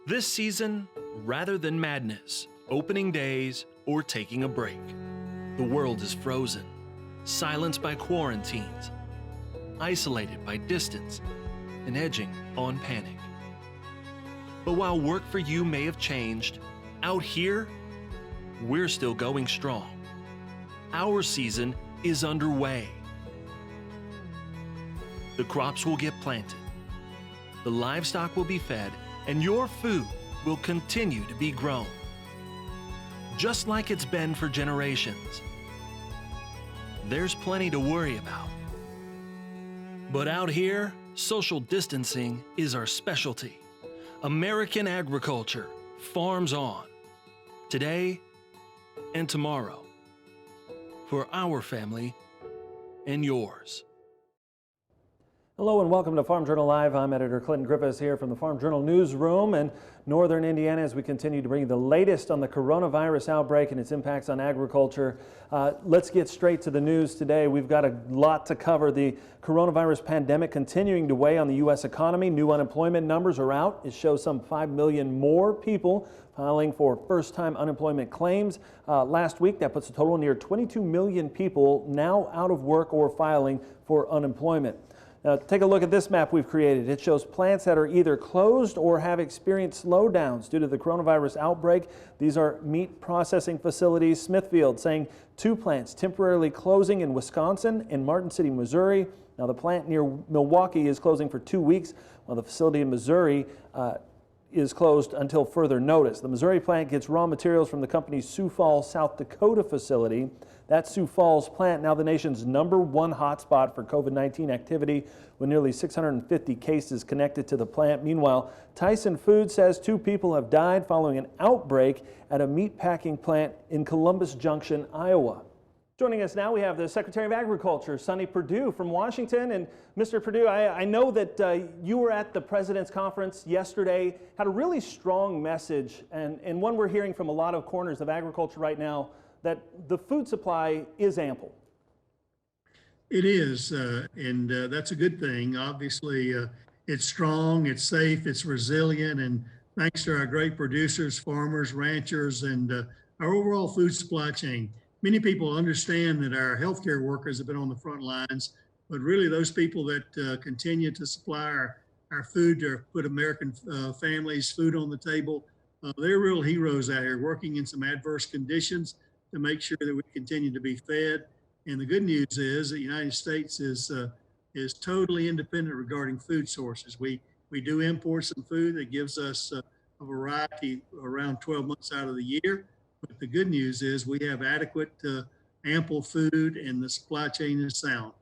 This season, rather than madness, opening days, or taking a break, the world is frozen, silenced by quarantines, isolated by distance, and edging on panic. But while work for you may have changed, out here, we're still going strong. Our season is underway. The crops will get planted, the livestock will be fed, and your food will continue to be grown, just like it's been for generations. There's plenty to worry about. But out here, social distancing is our specialty. American agriculture farms on, today and tomorrow, for our family and yours. Hello and welcome to Farm Journal Live. I'm editor Clinton Griffiths here from the Farm Journal newsroom in northern Indiana as we continue to bring you the latest on the coronavirus outbreak and its impacts on agriculture. Let's get straight to the news today. We've got a lot to cover. The coronavirus pandemic continuing to weigh on the U.S. economy. New unemployment numbers are out. It shows some 5 million more people filing for first-time unemployment claims. Last week, that puts a total near 22 million people now out of work or filing for unemployment. Now, take a look at this map we've created. It shows plants that are either closed or have experienced slowdowns due to the coronavirus outbreak. These are meat processing facilities. Smithfield saying 2 plants temporarily closing in Wisconsin and Martin City, Missouri. Now, the plant near Milwaukee is closing for 2 weeks, while the facility in Missouri is closed until further notice. The Missouri plant gets raw materials from the company's Sioux Falls, South Dakota facility. That Sioux Falls plant, now the nation's #1 hotspot for COVID-19 activity, with nearly 650 cases connected to the plant. Meanwhile, Tyson Foods says 2 people have died following an outbreak at a meat packing plant in Columbus Junction, Iowa. Joining us now, we have the Secretary of Agriculture, Sonny Perdue from Washington. And Mr. Perdue, I know that you were at the President's Conference yesterday, had a really strong message, and one we're hearing from a lot of corners of agriculture right now, that the food supply is ample. It is, and that's a good thing. Obviously, it's strong, it's safe, it's resilient, and thanks to our great producers, farmers, ranchers, and our overall food supply chain. Many people understand that our healthcare workers have been on the front lines, but really those people that continue to supply our food to put American families food on the table, they're real heroes out here working in some adverse conditions to make sure that we continue to be fed. And the good news is that the United States is totally independent regarding food sources. We do import some food that gives us a variety around 12 months out of the year. But the good news is we have adequate, ample food, and the supply chain is sound.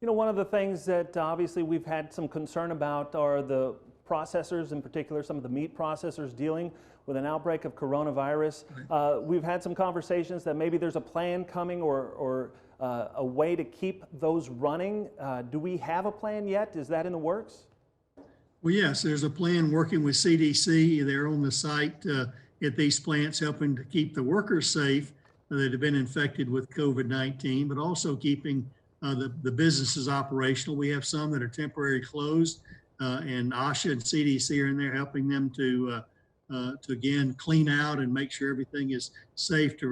You know, one of the things that obviously we've had some concern about are the processors, in particular some of the meat processors dealing with an outbreak of coronavirus. We've had some conversations that maybe there's a plan coming or a way to keep those running. Do we have a plan yet? Is that in the works? Well, yes, there's a plan working with CDC. They're on the site at these plants helping to keep the workers safe that have been infected with COVID-19, but also keeping the businesses operational. We have some that are temporarily closed, and OSHA and CDC are in there helping them to again clean out and make sure everything is safe to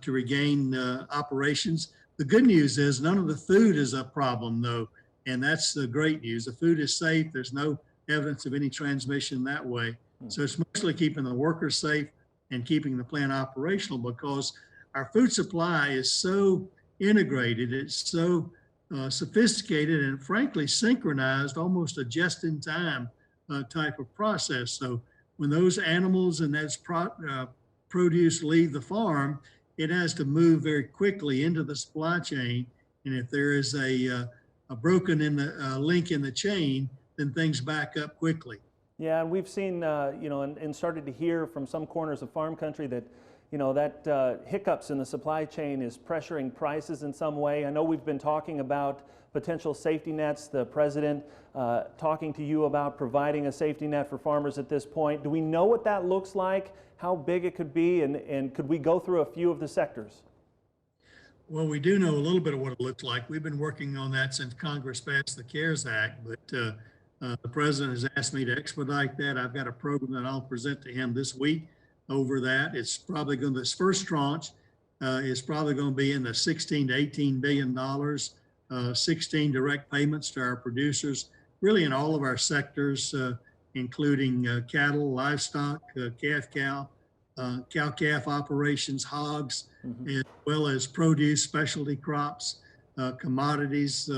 regain operations. The good news is none of the food is a problem, though, and that's the great news. The food is safe. There's no evidence of any transmission that way. So it's mostly keeping the workers safe and keeping the plant operational, because our food supply is so integrated, it's so sophisticated, and frankly synchronized, almost a just-in-time type of process. So when those animals and that produce leave the farm, it has to move very quickly into the supply chain. And if there is a broken link in the chain, then things back up quickly. Yeah, and we've seen, you know, and started to hear from some corners of farm country that, you know, that hiccups in the supply chain is pressuring prices in some way. I know we've been talking about potential safety nets, the president talking to you about providing a safety net for farmers at this point. Do we know what that looks like, how big it could be, and could we go through a few of the sectors? Well, we do know a little bit of what it looks like. We've been working on that since Congress passed the CARES Act, but The president has asked me to expedite that. I've got a program that I'll present to him this week over that. It's probably going to, this first tranche is probably going to be in the 16 to 18 billion dollars, 16 direct payments to our producers, really in all of our sectors, including cattle, livestock, calf, cow-calf operations, hogs, as well as produce, specialty crops, commodities,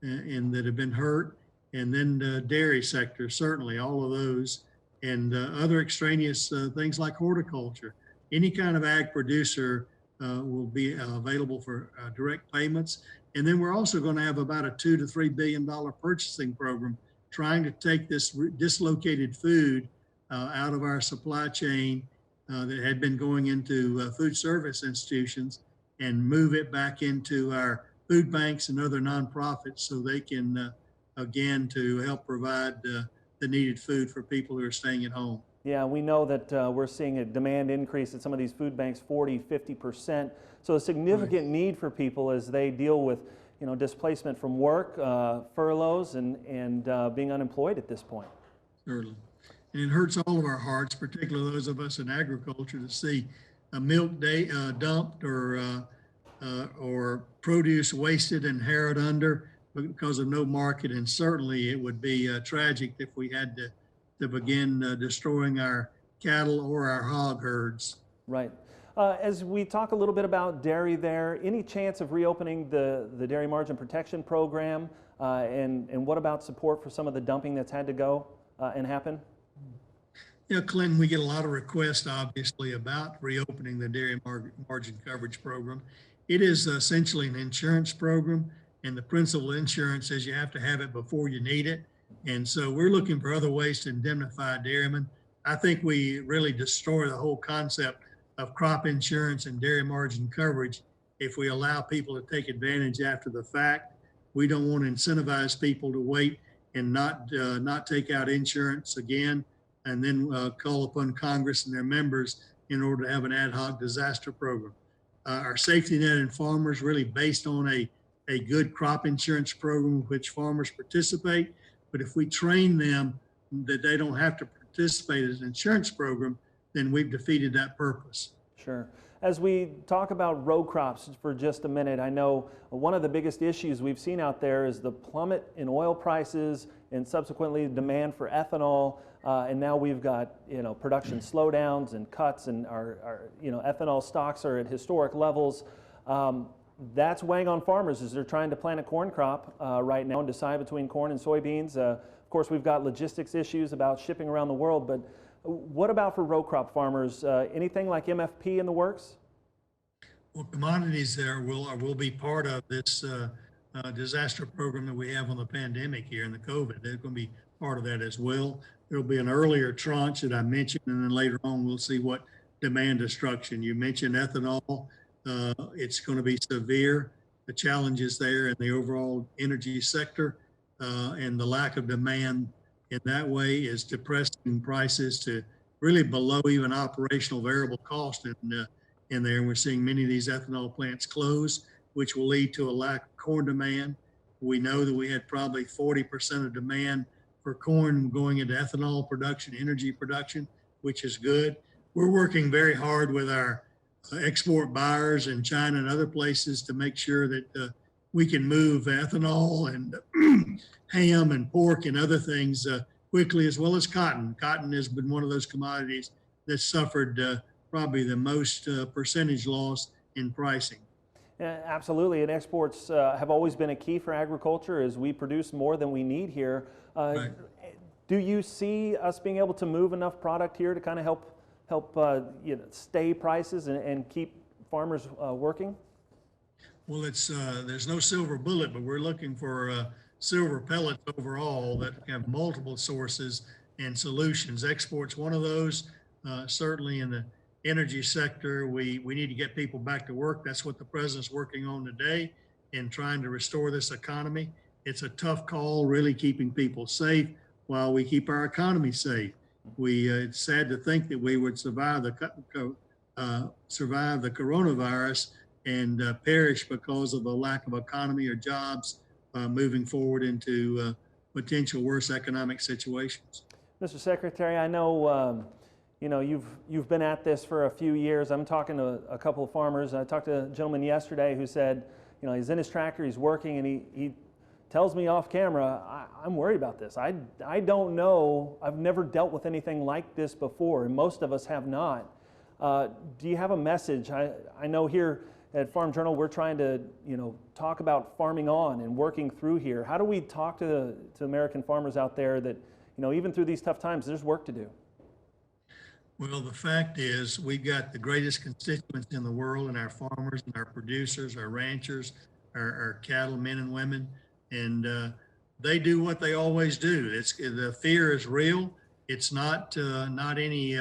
and that have been hurt, and then the dairy sector, certainly all of those, and other extraneous things like horticulture. Any kind of ag producer will be available for direct payments. And then we're also going to have about a $2 to $3 billion purchasing program trying to take this dislocated food out of our supply chain that had been going into food service institutions and move it back into our food banks and other nonprofits so they can, again, to help provide the needed food for people who are staying at home. Yeah, we know that we're seeing a demand increase at some of these food banks, 40, 50%. So a significant need for people as they deal with, displacement from work, furloughs, and being unemployed at this point. Certainly. And it hurts all of our hearts, particularly those of us in agriculture, to see a milk dumped or produce wasted and harrowed under because of no market. And certainly it would be tragic if we had to begin destroying our cattle or our hog herds. Right. As we talk a little bit about dairy there, any chance of reopening the Dairy Margin Protection Program? And what about support for some of the dumping that's had to go and happen? Yeah, Clinton, we get a lot of requests, obviously, about reopening the Dairy Margin Coverage Program. It is essentially an insurance program, and the principal insurance is you have to have it before you need it. And so we're looking for other ways to indemnify dairymen. I think we really destroy the whole concept of crop insurance and dairy margin coverage if we allow people to take advantage after the fact. We don't want to incentivize people to wait and not take out insurance again, and then call upon Congress and their members in order to have an ad hoc disaster program. Our safety net and farmers really based on a good crop insurance program in which farmers participate. But if we train them that they don't have to participate in an insurance program, then we've defeated that purpose. Sure. As we talk about row crops for just a minute, I know one of the biggest issues we've seen out there is the plummet in oil prices and subsequently demand for ethanol. And now we've got, production slowdowns and cuts, and our ethanol stocks are at historic levels. That's weighing on farmers as they're trying to plant a corn crop right now and decide between corn and soybeans. Of course, we've got logistics issues about shipping around the world, but what about for row crop farmers? Anything like MFP in the works? Well, commodities there will be part of this disaster program that we have on the pandemic here and the COVID. They're going to be part of that as well. There'll be an earlier tranche that I mentioned, and then later on we'll see what demand destruction. You mentioned ethanol. It's going to be severe. The challenges there in the overall energy sector and the lack of demand in that way is depressing prices to really below even operational variable cost in there. And we're seeing many of these ethanol plants close, which will lead to a lack of corn demand. We know that we had probably 40% of demand for corn going into ethanol production, energy production, which is good. We're working very hard with our export buyers in China and other places to make sure that we can move ethanol and ham and pork and other things quickly, as well as cotton. Cotton has been one of those commodities that suffered probably the most percentage loss in pricing. Yeah, absolutely, and exports have always been a key for agriculture as we produce more than we need here. Right. Do you see us being able to move enough product here to kind of help stay prices and keep farmers working? Well, there's no silver bullet, but we're looking for silver pellets overall that have multiple sources and solutions. Export's one of those. Certainly in the energy sector, we need to get people back to work. That's what the president's working on today in trying to restore this economy. It's a tough call, really keeping people safe while we keep our economy safe. It's sad to think that we would survive the coronavirus and perish because of a lack of economy or jobs moving forward into potential worse economic situations. Mr. Secretary, I know you've been at this for a few years. I'm talking to a couple of farmers. I talked to a gentleman yesterday who said, he's in his tractor, he's working, and he tells me off camera, I'm worried about this. I don't know. I've never dealt with anything like this before, and most of us have not. Do you have a message? I know here at Farm Journal we're trying to talk about farming on and working through here. How do we talk to American farmers out there that even through these tough times there's work to do? Well, the fact is we've got the greatest constituents in the world in our farmers and our producers, our ranchers, our cattlemen and women, and they do what they always do. The fear is real. It's not any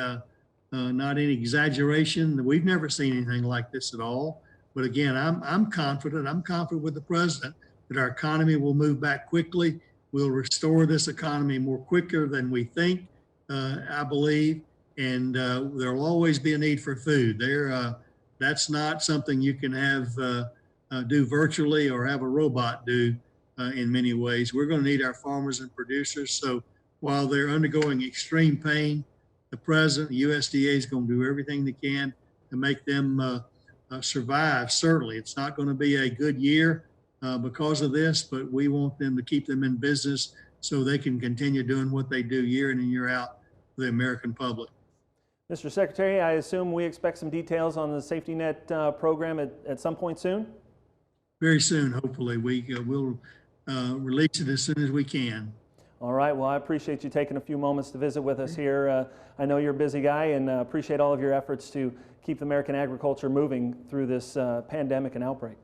exaggeration. We've never seen anything like this at all. But again, I'm confident. I'm confident with the president that our economy will move back quickly. We'll restore this economy more quicker than we think, I believe. And there will always be a need for food. That's not something you can have do virtually or have a robot do in many ways. We're going to need our farmers and producers. So while they're undergoing extreme pain, the president, the USDA is going to do everything they can to make them survive. Certainly, it's not going to be a good year because of this, but we want them to keep them in business so they can continue doing what they do year in and year out for the American public. Mr. Secretary, I assume we expect some details on the safety net program at some point soon? Very soon, hopefully. We'll release it as soon as we can. All right. Well, I appreciate you taking a few moments to visit with us here. I know you're a busy guy, and appreciate all of your efforts to keep American agriculture moving through this pandemic and outbreak.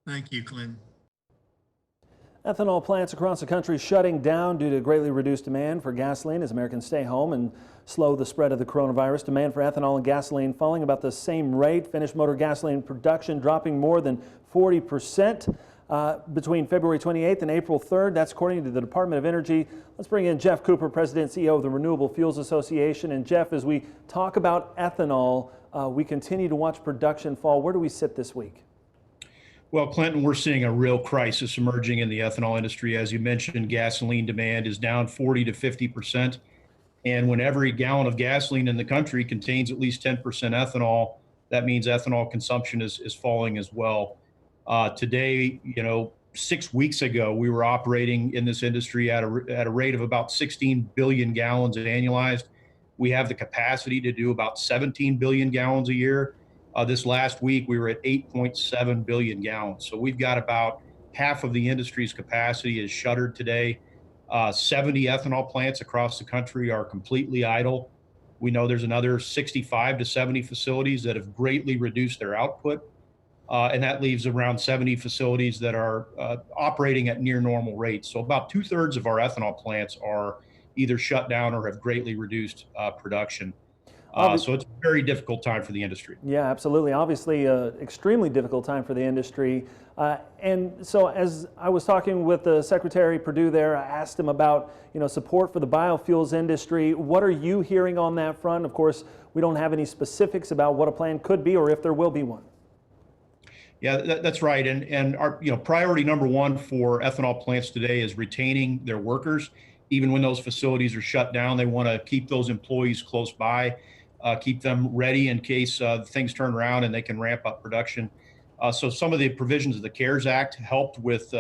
Thank you, Clinton. Ethanol plants across the country shutting down due to greatly reduced demand for gasoline as Americans stay home and slow the spread of the coronavirus. Demand for ethanol and gasoline falling about the same rate. Finished motor gasoline production dropping more than 40% between February 28th and April 3rd. That's according to the Department of Energy. Let's bring in Geoff Cooper, President and CEO of the Renewable Fuels Association. And Geoff, as we talk about ethanol, we continue to watch production fall. Where do we sit this week? Well, Clinton, we're seeing a real crisis emerging in the ethanol industry. As you mentioned, gasoline demand is down 40 to 50%. And when every gallon of gasoline in the country contains at least 10% ethanol, that means ethanol consumption is falling as well. Today, 6 weeks ago, we were operating in this industry at a rate of about 16 billion gallons annualized. We have the capacity to do about 17 billion gallons a year. This last week, we were at 8.7 billion gallons. So we've got about half of the industry's capacity is shuttered today. 70 ethanol plants across the country are completely idle. We know there's another 65 to 70 facilities that have greatly reduced their output. And that leaves around 70 facilities that are operating at near normal rates. So about 2/3 of our ethanol plants are either shut down or have greatly reduced production. So it's a very difficult time for the industry. Yeah, absolutely. Obviously, extremely difficult time for the industry. And so as I was talking with the Secretary Perdue there, I asked him about, support for the biofuels industry. What are you hearing on that front? Of course, we don't have any specifics about what a plan could be or if there will be one. Yeah, that's right. And our priority number one for ethanol plants today is retaining their workers. Even when those facilities are shut down, they want to keep those employees close by. Keep them ready in case things turn around and they can ramp up production. So some of the provisions of the CARES Act helped with,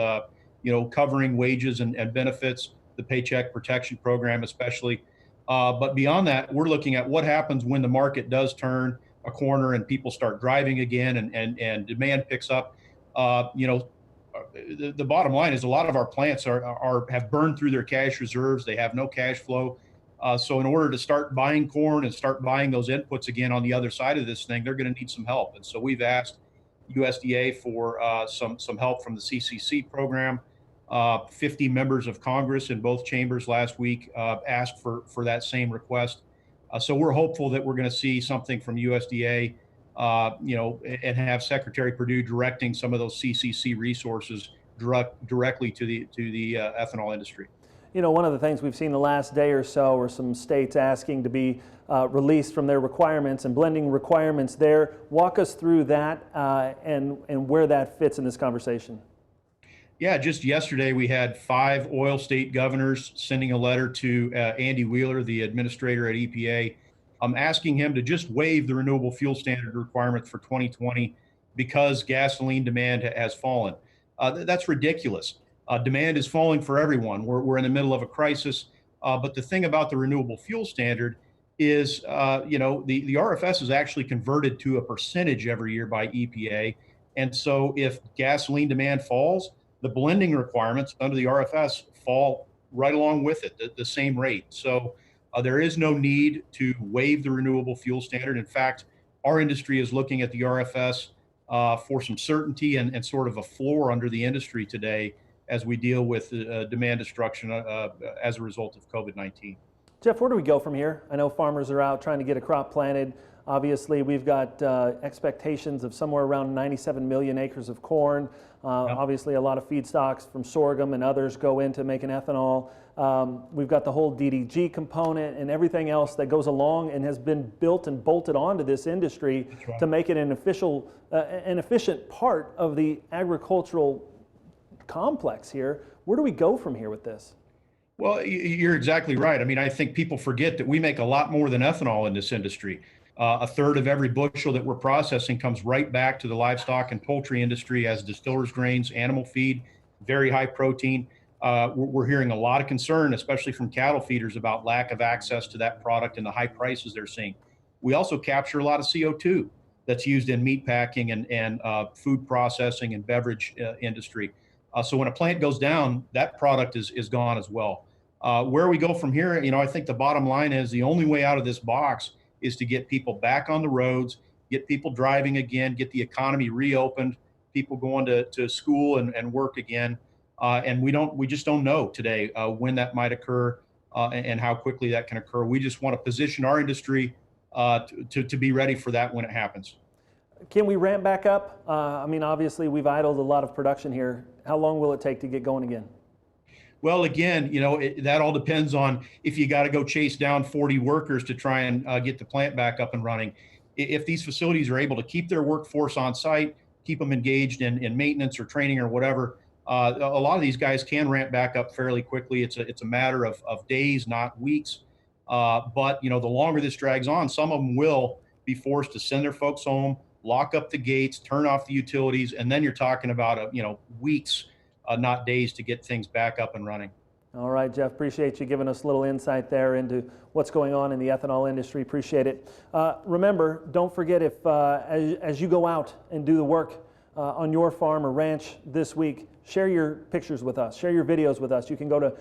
covering wages and benefits, the Paycheck Protection Program especially. But beyond that, we're looking at what happens when the market does turn a corner and people start driving again and demand picks up. The bottom line is a lot of our plants have burned through their cash reserves. They have no cash flow. So in order to start buying corn and start buying those inputs again on the other side of this thing, they're going to need some help. And so we've asked USDA for some help from the CCC program. 50 members of Congress in both chambers last week asked for that same request. So we're hopeful that we're going to see something from USDA, and have Secretary Perdue directing some of those CCC resources directly to the ethanol industry. One of the things we've seen the last day or so are some states asking to be released from their requirements and blending requirements there. Walk us through that and where that fits in this conversation. Yeah, just yesterday we had 5 oil state governors sending a letter to Andy Wheeler, the administrator at EPA, asking him to just waive the renewable fuel standard requirements for 2020 because gasoline demand has fallen. That's ridiculous. Demand is falling for everyone. We're in the middle of a crisis. But the thing about the renewable fuel standard is, the RFS is actually converted to a percentage every year by EPA. And so if gasoline demand falls, the blending requirements under the RFS fall right along with it, the same rate. So there is no need to waive the renewable fuel standard. In fact, our industry is looking at the RFS for some certainty and sort of a floor under the industry today as we deal with demand destruction as a result of COVID-19. Geoff, where do we go from here? I know farmers are out trying to get a crop planted. Obviously, we've got expectations of somewhere around 97 million acres of corn. Obviously, a lot of feedstocks from sorghum and others go into making ethanol. We've got the whole DDG component and everything else that goes along and has been built and bolted onto this industry to make it an efficient part of the agricultural complex here. Where do we go from here with this? Well, you're exactly right. I mean, I think people forget that we make a lot more than ethanol in this industry. A third of every bushel that we're processing comes right back to the livestock and poultry industry as distillers' grains, animal feed, very high protein. We're hearing a lot of concern, especially from cattle feeders, about lack of access to that product and the high prices they're seeing. We also capture a lot of CO2 that's used in meat packing and food processing and beverage industry. So when a plant goes down, that product is gone as well. Where we go from here, I think the bottom line is the only way out of this box is to get people back on the roads, get people driving again, get the economy reopened, people going to school and work again. And we just don't know today when that might occur and how quickly that can occur. We just want to position our industry to be ready for that when it happens. Can we ramp back up? I mean, obviously, we've idled a lot of production here. How long will it take to get going again? Well, again, that all depends on if you got to go chase down 40 workers to try and get the plant back up and running. If these facilities are able to keep their workforce on site, keep them engaged in maintenance or training or whatever, a lot of these guys can ramp back up fairly quickly. It's a matter of days, not weeks. But the longer this drags on, some of them will be forced to send their folks home, lock up the gates, turn off the utilities, and then you're talking about weeks, not days, to get things back up and running. All right, Geoff, appreciate you giving us a little insight there into what's going on in the ethanol industry. Appreciate it. Remember, don't forget, if as you go out and do the work on your farm or ranch this week, share your pictures with us, share your videos with us. You can go to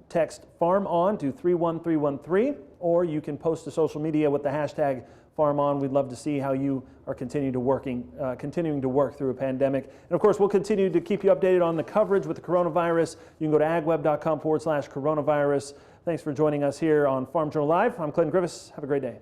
text FarmOn to 31313, or you can post to social media with the hashtag FarmOn. We'd love to see how you are continuing to work through a pandemic. And of course, we'll continue to keep you updated on the coverage with the coronavirus. You can go to agweb.com/coronavirus. Thanks for joining us here on Farm Journal Live. I'm Clinton Griffiths. Have a great day.